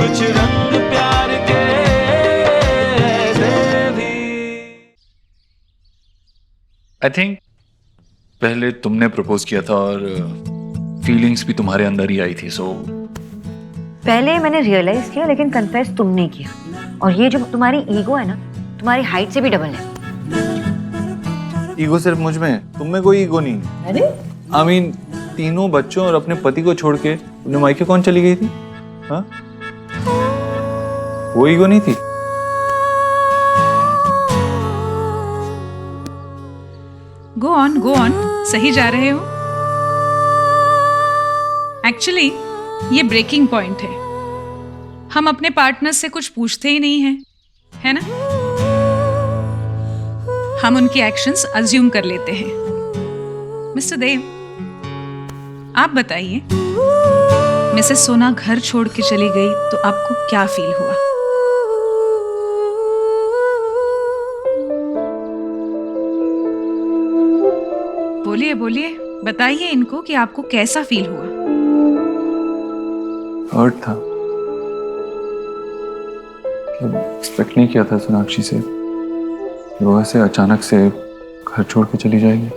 कुछ रंग प्यार के ऐसे भी। आई थिंक पहले तुमने प्रपोज किया था और फीलिंग्स भी तुम्हारे अंदर ही आई थी, सो पहले मैंने रियलाइज किया लेकिन कन्फेस तुमने किया। और ये जो तुम्हारी ईगो है ना, तुम्हारी हाइट से भी डबल है। ईगो सिर्फ मुझ में है, तुम में कोई ईगो नहीं। अरे आई मीन तीनों बच्चों और अपने पति को छोड़ के तुमने मायके कौन चली गई थी? हाँ, वो ईगो नहीं थी? गो ऑन, सही जा रहे हो। एक्चुअली ये ब्रेकिंग पॉइंट है। हम अपने पार्टनर से कुछ पूछते ही नहीं हैं, है ना? हम उनकी एक्शंस अज्यूम कर लेते हैं। मिस्टर देव, आप बताइए, मिसेस सोना घर छोड़ के चली गई तो आपको क्या फील हुआ? बोलिए बोलिए, बताइए इनको कि आपको कैसा फील हुआ। हर्ट था, एक्सपेक्ट नहीं किया था सोनाक्षी से वो ऐसे अचानक से घर छोड़ के चली जाएगी।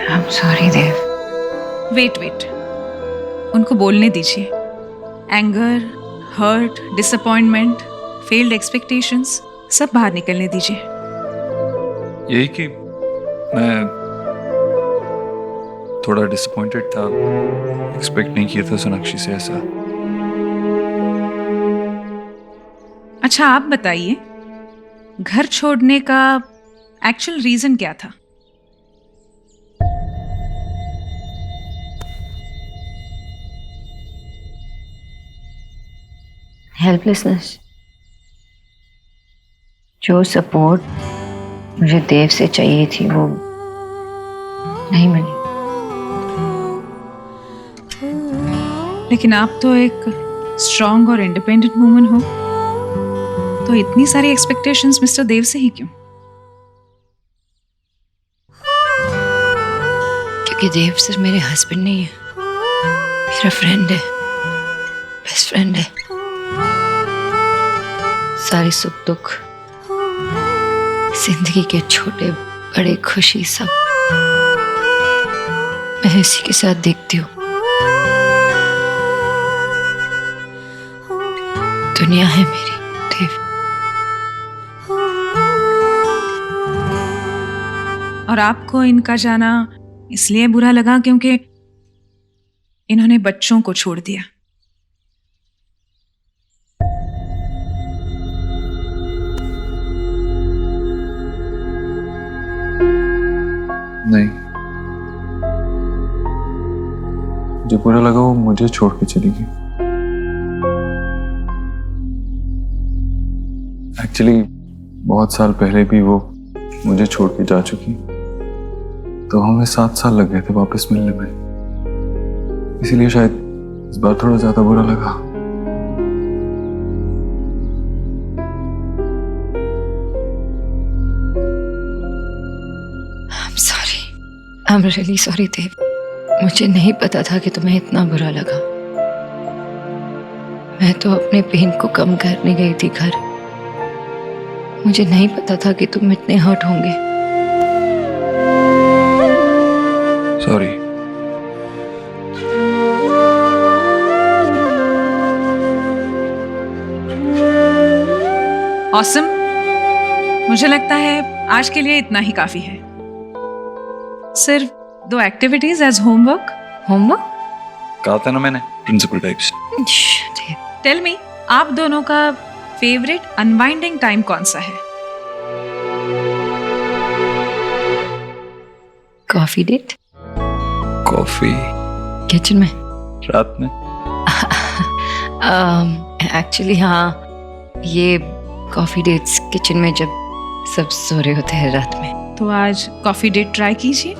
I am sorry Dev. Wait, उनको बोलने दीजिए। Anger, hurt, disappointment, failed expectations सब बाहर निकलने दीजिए। यही कि मैं थोड़ा डिसअपॉइंटेड था, एक्सपेक्ट नहीं किया था सोनाक्षी से ऐसा। अच्छा, आप बताइए, घर छोड़ने का एक्चुअल रीजन क्या था? हेल्पलेसनेस। जो सपोर्ट मुझे देव से चाहिए थी वो नहीं मिली। लेकिन आप तो एक स्ट्रांग और इंडिपेंडेंट वुमन हो, तो इतनी सारी एक्सपेक्टेशंस मिस्टर देव से ही क्यों? क्योंकि देव सिर्फ मेरे हस्बैंड नहीं है, मेरा फ्रेंड है, बेस्ट फ्रेंड है। सारी सुख दुख, जिंदगी के छोटे बड़े खुशी सब मैं इसी के साथ देखती हूँ। दुनिया है मेरी देव। और आपको इनका जाना इसलिए बुरा लगा क्योंकि इन्होंने बच्चों को छोड़ दिया। नहीं, जो बुरा लगा वो मुझे छोड़ के चली गई। एक्चुअली बहुत साल पहले भी वो मुझे छोड़ के जा चुकी, तो हमें 7 साल लग गए थे वापस मिलने में, इसीलिए शायद इस बार थोड़ा ज्यादा बुरा लगा। I'm really sorry देव। मुझे नहीं पता था कि तुम्हें इतना बुरा लगा। मैं तो अपने पेन को कम करने गई थी घर। मुझे नहीं पता था कि तुम इतने हर्ट होंगे। सॉरी। ऑसम, मुझे लगता है आज के लिए इतना ही काफी है। सिर्फ 2 एक्टिविटीज एज होमवर्क। होमवर्क? कहा था ना मैंने, प्रिंसिपल टाइप्स। टेल मी, आप दोनों का फेवरेट अनवाइंडिंग टाइम कौन सा है? Coffee date. कॉफी किचन में रात में? एक्चुअली हाँ, ये कॉफी डेट्स किचन में जब सब सो रहे होते हैं रात में। तो आज कॉफी डेट ट्राई कीजिए।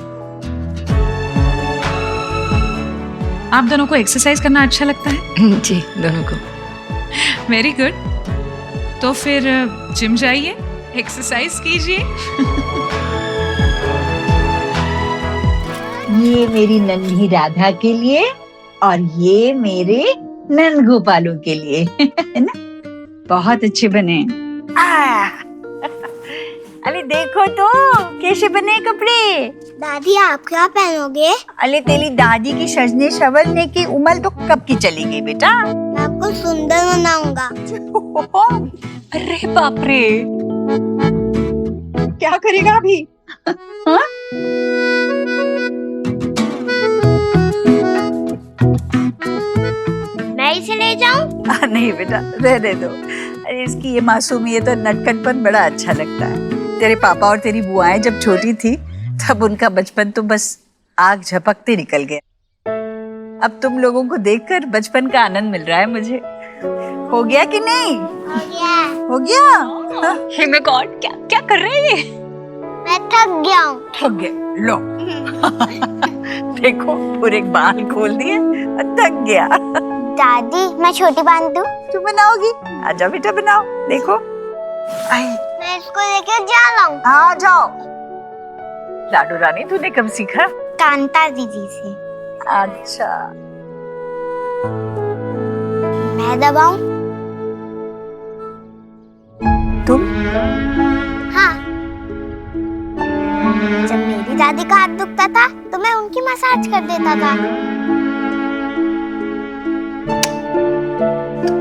आप दोनों को एक्सरसाइज करना अच्छा लगता है? जी, दोनों को। Very good. तो फिर जिम जाइए, एक्सरसाइज कीजिए। ये मेरी नन्ही राधा के लिए और ये मेरे नंद गोपालों के लिए है ना। बहुत अच्छे बने। अरे देखो तो कैसे बने कपड़े। दादी आप क्या पहनोगे? अरे तेरी दादी की सजने संवरने की उम्र तो कब की चली गई बेटा। मैं आपको सुंदर बनाऊंगा। अरे बाप रे, क्या करेगा अभी? हाँ? मैं इसे ले जाऊं? नहीं बेटा रहने दो। अरे इसकी ये मासूमियत और नटखटपन बड़ा अच्छा लगता है। तेरे पापा और तेरी बुआएं जब छोटी थी तब उनका बचपन तो बस आग झपकते निकल गया। अब तुम लोगों को देखकर बचपन का आनंद मिल रहा है मुझे। हो गया कि नहीं? हो गया। हो गया? हे माय गॉड, क्या क्या कर रहे हैं ये? मैं थक गया हूँ। थक गए लो। देखो पूरे बाल खोल दिए और थक गया। दादी मैं छोटी बांध दूं? तू बनाओगी? आजा बेटा बनाओ। देखो आई, मैं इसको लेकर जा रहा हूँ। आ जाओ। लाडू रानी तूने कब सीखा? कांता दीदी से। अच्छा मैं दबाऊं? तुम? हाँ। जब मेरी दादी का हाथ दुखता था तो मैं उनकी मसाज कर देता था।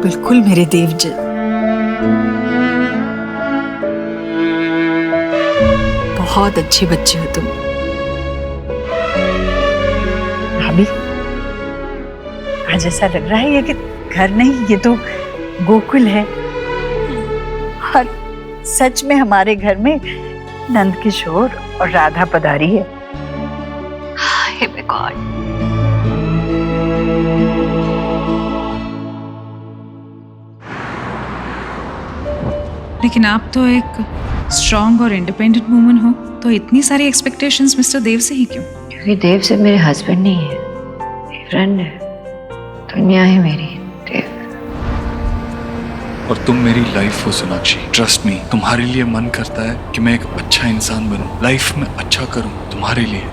बिल्कुल मेरे देव जी। बहुत अच्छे बच्चे हो तुम। भाभी आज ऐसा लग रहा है ये कि घर नहीं, ये तो गोकुल है। और सच में हमारे घर में नंद किशोर और राधा पधारी है। Hey my God. लेकिन आप तो एक स्ट्रॉन्ग और इंडिपेंडेंट वुमन हो, तो इतनी सारी एक्सपेक्टेशंस मिस्टर देव से ही क्यों? क्योंकि देव से मेरे हस्बैंड नहीं है, मेरी फ्रेंड है। दुनिया है मेरी देव। और तुम मेरी लाइफ हो सोनाक्षी। ट्रस्ट मी, तुम्हारे लिए मन करता है कि मैं एक अच्छा इंसान बनूं, लाइफ में अच्छा करूं तुम्हारे लिए।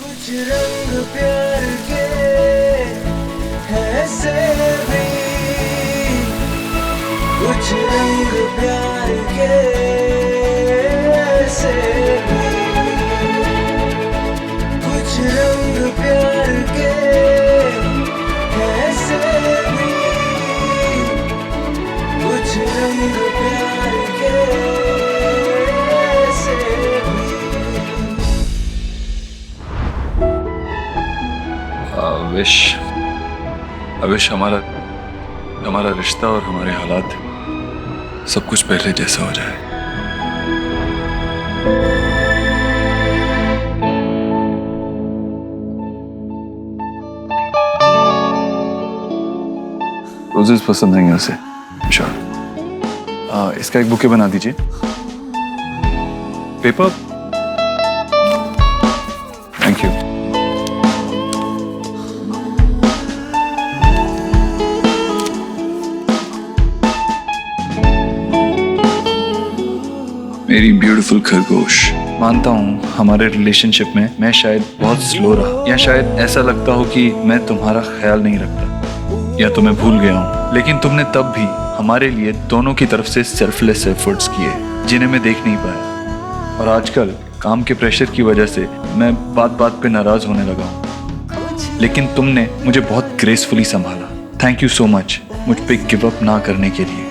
कुछ रंग प्यार के ऐसे भी, कुछ रंग प्यार के ऐसे भी, कुछ रंग प्यार के ऐसे भी, कुछ रंग प्यार के ऐसे भी। अविश हमारा रिश्ता और हमारे हालात सब कुछ पहले जैसा हो जाए। रोजेस पसंद आएंगे उसे। श्योर। इसका एक बुके बना दीजिए। पेपर। Thank you. मेरी ब्यूटीफुल खरगोश, मानता हूँ हमारे रिलेशनशिप में मैं शायद बहुत स्लो रहा, या शायद ऐसा लगता हो कि मैं तुम्हारा ख्याल नहीं रखता, या तो मैं भूल गया हूँ। लेकिन तुमने तब भी हमारे लिए दोनों की तरफ से सेल्फलेस एफर्ट्स किए जिन्हें मैं देख नहीं पाया। और आजकल काम के प्रेशर की वजह से मैं बात बात पे नाराज होने लगा हूँ, लेकिन तुमने मुझे बहुत ग्रेसफुली संभाला। थैंक यू सो मच मुझ पे गिव अप ना करने के लिए।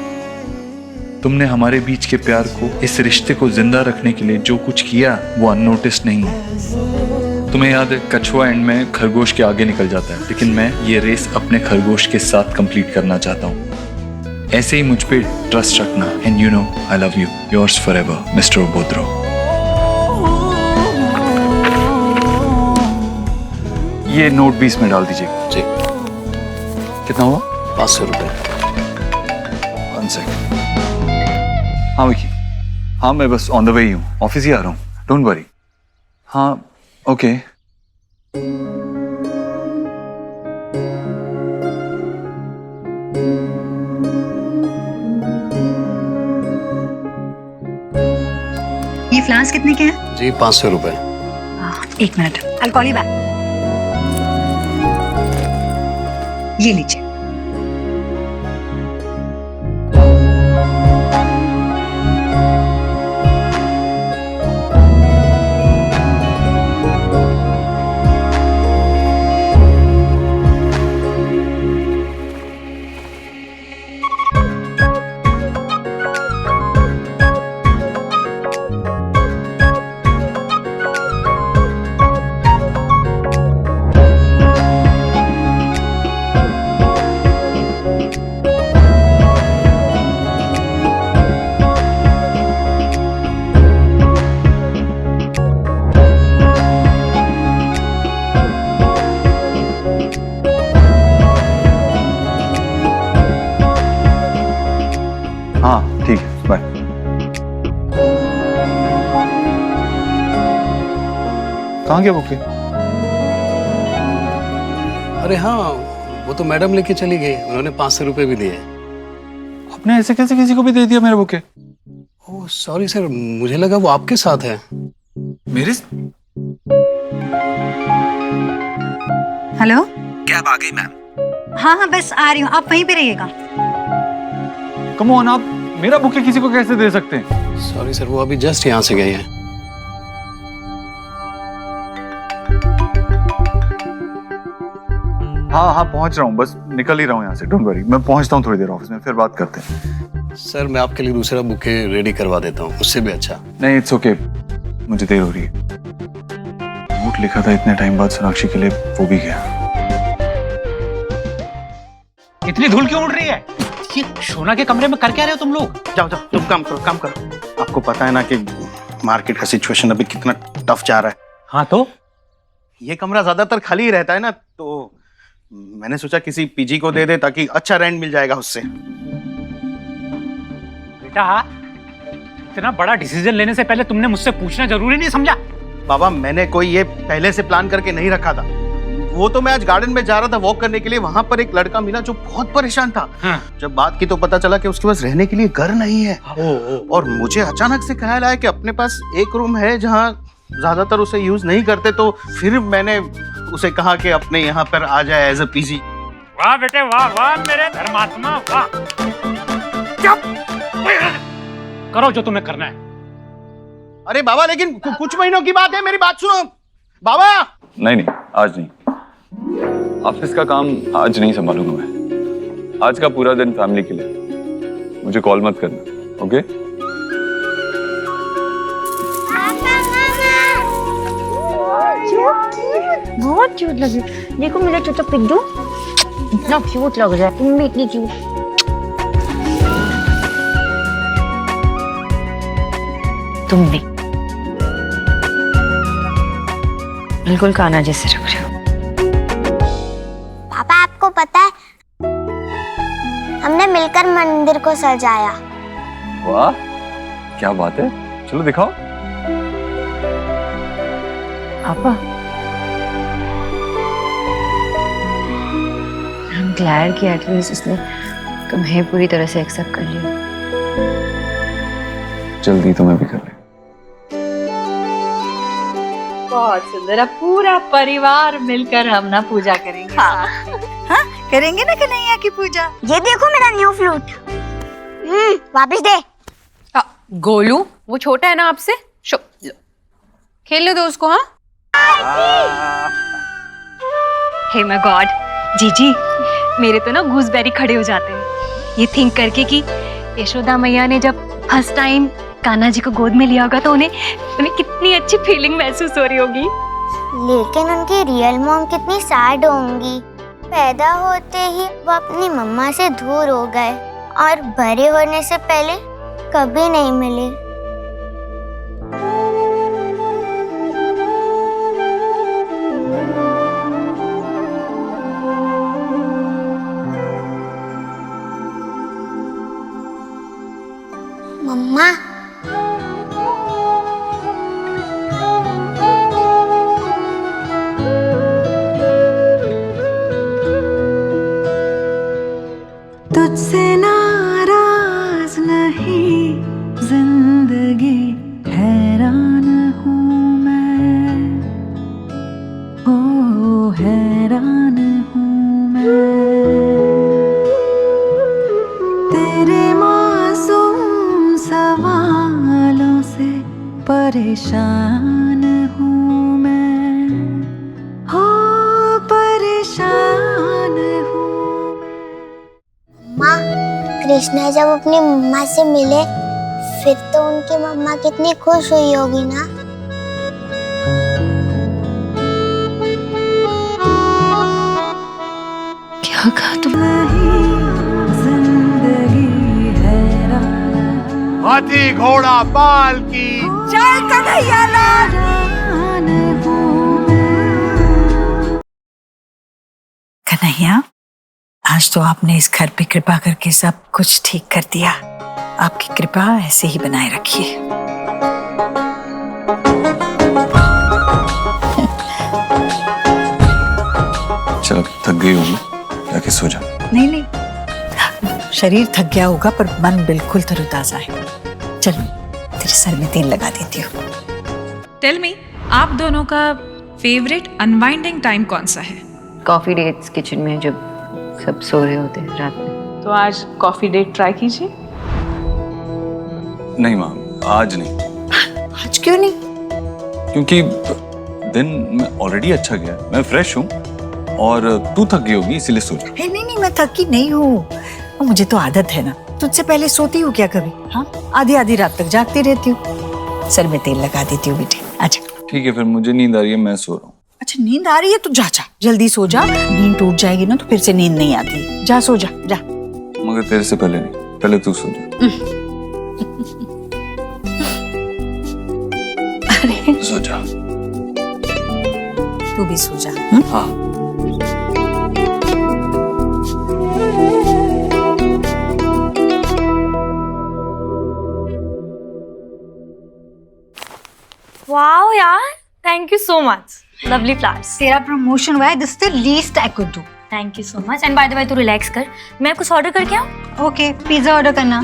तुमने हमारे बीच के प्यार को, इस रिश्ते को जिंदा रखने के लिए जो कुछ किया वो अननोटिस्ड नहीं है। तुम्हें याद है कछुआ एंड में खरगोश के आगे निकल जाता है, लेकिन मैं ये रेस अपने खरगोश के साथ कंप्लीट करना चाहता हूँ। ऐसे ही मुझ पे ट्रस्ट रखना। And you know I love you. Yours forever mister Obodro. ये नोट भी इसमें डाल दीजिए। जी। कितना हुआ? 500 रुपये। 1 सेकंड। हाँ विकी, हाँ मैं बस ऑन द वे ही हूँ, ऑफिस ही आ रहा हूँ, डोंट वरी। हाँ ओके। ये फ्लावर्स कितने के हैं? जी 500 रुपये। एक minute, I'll call you back. ये लीजिए। हाँ ठीक है, बाय। कहाँ गया बुके? अरे हाँ, वो तो मैडम लेके चली गई, उन्होंने 500 रुपए भी दिए। आपने ऐसे कैसे किसी को भी दे दिया मेरे बुके? ओह सॉरी सर, मुझे लगा वो आपके साथ है। मेरे हेलो, कैब आ गई मैम। हाँ हाँ बस आ रही हूँ, आप वहीं पे रहिएगा। कम ऑन, आप मेरा बुके किसी को कैसे दे सकते हैं? सॉरी सर, वो अभी जस्ट यहाँ से गई है। हाँ हाँ पहुंच रहा हूँ, बस निकल ही रहा हूँ यहाँ से। डोंट वरी, मैं पहुंचता हूँ थोड़ी देर ऑफिस में, फिर बात करते हैं। सर मैं आपके लिए दूसरा बुके रेडी करवा देता हूँ, उससे भी अच्छा। नहीं इट्स ओके, मुझे देर हो रही है। नोट लिखा था इतने टाइम बाद सोनाक्षी के लिए, वो भी गया। इतनी धूल क्यों उड़ रही है? ये सोना के कमरे में कर क्या रहे हो तुम लोग? जाओ जाओ, तुम काम करो, काम करो। आपको पता है ना कि मार्केट का सिचुएशन अभी कितना टफ जा रहा है। हाँ तो ये कमरा ज्यादातर खाली ही रहता है ना, तो मैंने सोचा किसी पीजी को दे दे ताकि अच्छा रेंट मिल जाएगा उससे। बेटा, इतना बड़ा डिसीजन लेने से पहले तुमने मुझसे पूछना जरूरी नहीं समझा? बाबा मैंने कोई ये पहले से प्लान करके नहीं रखा था। वो तो मैं आज गार्डन में जा रहा था वॉक करने के लिए, वहां पर एक लड़का मिला जो बहुत परेशान था। हाँ। जब बात की तो पता चला कि उसके पास रहने के लिए घर नहीं है। और मुझे अचानक से ख्याल आया कि अपने पास एक रूम है जहाँ ज्यादातर उसे यूज नहीं करते, तो फिर मैंने उसे कहा कि अपने यहाँ पर आ जाए एज अ पीजी। वाह बेटे वाह, वाह मेरे धर्मात्मा, वाह। करो जो तुम्हें करना है। अरे बाबा लेकिन कुछ महीनों की बात है, मेरी बात सुनो बाबा। नहीं नहीं, आज नहीं। ऑफिस का काम आज नहीं संभालूंगा मैं। आज का पूरा दिन फैमिली के लिए। मुझे कॉल मत करना, ओके? बहुत क्यूट लगी। देखो मेरा छोटा पिड्डू इतना क्यूट लग रहा है, तुम भी इतनी क्यूट। तुम भी बिल्कुल कान्हा जैसे लग रहे हो। पापा आपको पता है हमने मिलकर मंदिर को सजाया। वाह क्या बात है, चलो दिखाओ। पापा, I'm glad कि एटलीस्ट उसने तुम्हें पूरी तरह से एक्सेप्ट कर लिया। जल्दी तुम्हें भी कर ले। बहुत सुंदर, अब पूरा परिवार मिलकर हम ना पूजा करेंगे। हाँ हाँ करेंगे ना कन्हैया की पूजा। ये देखो मेरा न्यू फ्लूट। वापस दे। गोलू, वो छोटा है ना आपसे, खेलने दो उसको। हाँ हे माय गॉड, जीजी मेरे तो ना गूसबेरी खड़े हो जाते हैं ये थिंक करके कि यशोदा मैया ने जब फर्स्ट टाइम कान्हा जी को गोद में लिया होगा तो उन्हें कितनी अच्छी फीलिंग महसूस हो रही होगी। लेकिन उनकी रियल मॉम कितनी सैड होंगी। पैदा होते ही वो अपनी मम्मा से दूर हो गए और बड़े होने से पहले कभी नहीं मिले। मम्मा तुझसे नाराज नहीं जिंदगी। परेशान हूँ मैं, हो परेशान हूँ। माँ, कृष्णा जब अपनी मम्मा से मिले फिर तो उनकी मम्मा कितनी खुश हुई होगी ना। क्या कहा तुमने? जिंदगी हैरान, हाथी घोड़ा पाल की जय कन्हैया लाल। कन्हैया, आज तो आपने इस घर पे कृपा करके सब कुछ ठीक कर दिया। आपकी कृपा ऐसे ही बनाए रखिए। चल थक गई होगी, जाके सो जा। नहीं नहीं, शरीर थक गया होगा पर मन बिल्कुल तरोताजा है। चल तेरे सर में तेल लगा देती हूँ। टेल मी, आप दोनों का फेवरेट अनवाइंडिंग टाइम कौन सा है? कॉफी डेट्स किचन में जब सब सो रहे होते हैं रात में। तो आज कॉफी डेट ट्राई कीजिए। नहीं माँ, आज नहीं। आज क्यों नहीं? क्योंकि दिन में ऑलरेडी अच्छा गया, मैं फ्रेश हूँ और तू थक गई होगी इसीलिए सो जा। नहीं नहीं, मैं थकी नहीं हूँ। मुझे तो आदत है ना, तुझसे पहले सोती हूँ क्या कभी? हाँ, आधी आधी रात तक जागती रहती हूँ। सर में तेल लगा देती हूँ बेटे। अच्छा ठीक है, फिर मुझे नींद आ रही है, मैं सो रहा हूँ। अच्छा, नींद आ रही है तो जा जा, जल्दी सो जा। नींद टूट जाएगी ना तो फिर से नींद नहीं आती। जा सो जा, जा। मगर तेरे से पहले नहीं, पहले तू सो जा। अरे सो जा। तू भी सो जा। हाँ। वाओ यार, thank you so much, lovely flowers. तेरा प्रमोशन हुआ है, this the least I could do. Thank you so much. And by the way, तू रिलैक्स कर, मैं कुछ ऑर्डर करके आऊँ? ओके, पिज्जा ऑर्डर करना।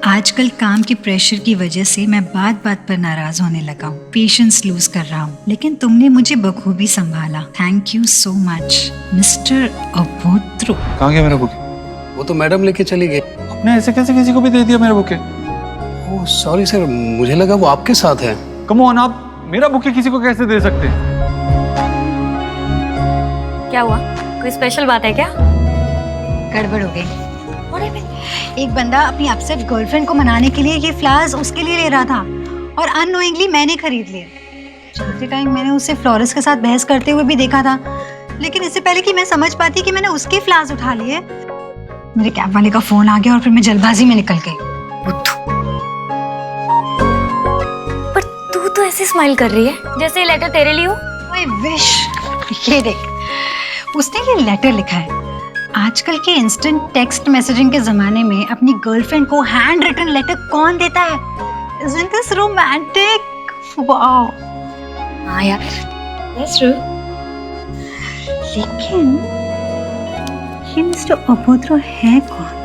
आजकल काम के प्रेशर की वजह से मैं बात बात पर नाराज होने लगा हूँ, पेशेंस लूज कर रहा हूँ, लेकिन तुमने मुझे बखूबी संभाला। Thank you so much mister Abhodro. कहाँ गया मेरा बुके? वो तो मैडम लेके चली गई। आपने ऐसे कैसे किसी को भी दे दिया मेरा बुके? ओह सॉरी सर, मुझे लगा वो आपके साथ है। कम ऑन, आप मेरा बुके किसी को कैसे दे सकते हैं? क्या हुआ, कोई स्पेशल बात है क्या? गड़बड़ हो गई। एक बंदा अपनी अपसेट गर्लफ्रेंड को मनाने के लिए ये फ्लावर्स उसके लिए ले रहा था और अननोइंगली मैंने खरीद लिए। चलते टाइम मैंने उसे फ्लोरिस्ट के साथ बहस करते हुए भी देखा था, लेकिन इससे पहले कि मैं समझ पाती कि मैंने उसके फ्लावर्स उठा लिए, मेरे कैब वाले का फोन आ गया और फिर मैं जल्दबाजी में निकल गई। पर तू तो ऐसे स्माइल कर रही है जैसे ये लेटर तेरे लिए हो। I wish. ये देख, उसने ये लेटर लिखा है। आजकल के इंस्टेंट टेक्स्ट मैसेजिंग के जमाने में अपनी गर्लफ्रेंड को हैंड रिटन लेटर कौन देता है? Isn't this romantic? Wow. हाँ यार, that's true. लेकिन ये मिस्टर अभोद्रो है कौन?